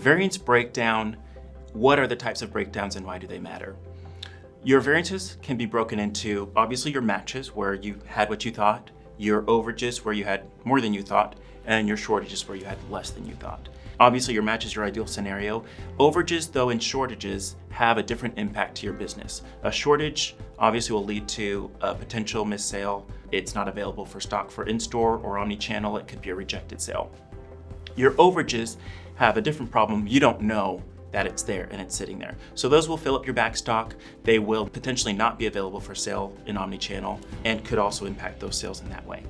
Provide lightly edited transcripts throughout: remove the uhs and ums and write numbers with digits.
Variance breakdown, what are the types of breakdowns and why do they matter? Your variances can be broken into, obviously, your matches where you had what you thought, your overages where you had more than you thought, and your shortages where you had less than you thought. Obviously, your match is your ideal scenario. Overages, though, and shortages have a different impact to your business. A shortage obviously will lead to a potential missed sale. It's not available for stock for in-store or omni-channel. It could be a rejected sale. Your overages have a different problem. You don't know that it's there and it's sitting there. So those will fill up your back stock. They will potentially not be available for sale in omni-channel and could also impact those sales in that way.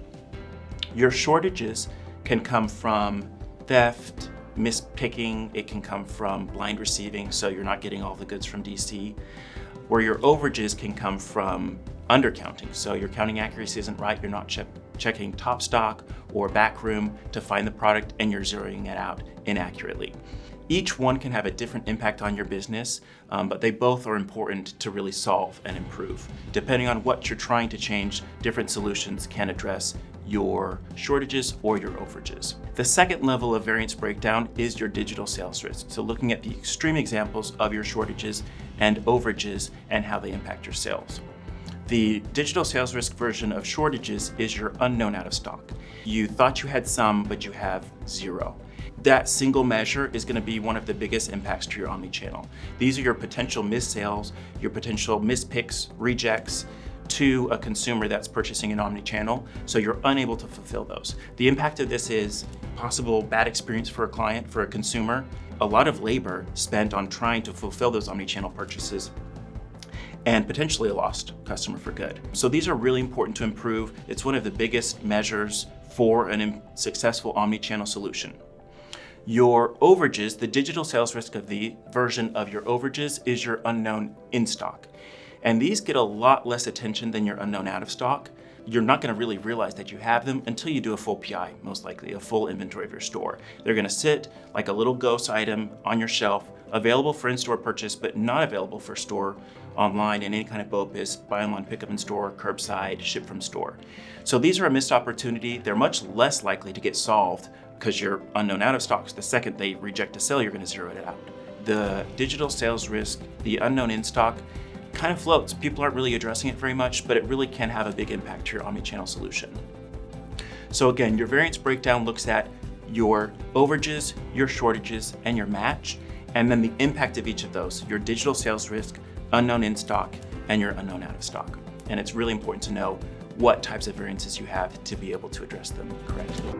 Your shortages can come from theft, mispicking, it can come from blind receiving, so you're not getting all the goods from DC, where your overages can come from undercounting. So your counting accuracy isn't right, you're not checking top stock or back room to find the product and you're zeroing it out inaccurately. Each one can have a different impact on your business, but they both are important to really solve and improve. Depending on what you're trying to change, different solutions can address your shortages or your overages. The second level of variance breakdown is your digital sales risk. So looking at the extreme examples of your shortages and overages and how they impact your sales. The digital sales risk version of shortages is your unknown out of stock. You thought you had some, but you have zero. That single measure is going to be one of the biggest impacts to your omni-channel. These are your potential missed sales, your potential mispicks, rejects to a consumer that's purchasing an omni-channel, so you're unable to fulfill those. The impact of this is possible bad experience for a client, for a consumer, a lot of labor spent on trying to fulfill those omni-channel purchases, and potentially a lost customer for good. So these are really important to improve. It's one of the biggest measures for a successful omni-channel solution. Your overages, the digital sales risk of the version of your overages is your unknown in stock. And these get a lot less attention than your unknown out of stock. You're not going to really realize that you have them until you do a full PI, most likely, a full inventory of your store. They're going to sit like a little ghost item on your shelf, available for in-store purchase, but not available for store online in any kind of BOPIS, buy online, pick up in store, curbside, ship from store. So these are a missed opportunity. They're much less likely to get solved because your unknown out of stocks, the second they reject a sale, you're going to zero it out. The digital sales risk, the unknown in stock, kind of floats. People aren't really addressing it very much, but it really can have a big impact to your omni-channel solution. So again, your variance breakdown looks at your overages, your shortages, and your match, and then the impact of each of those, your digital sales risk, unknown in stock, and your unknown out of stock. And it's really important to know what types of variances you have to be able to address them correctly.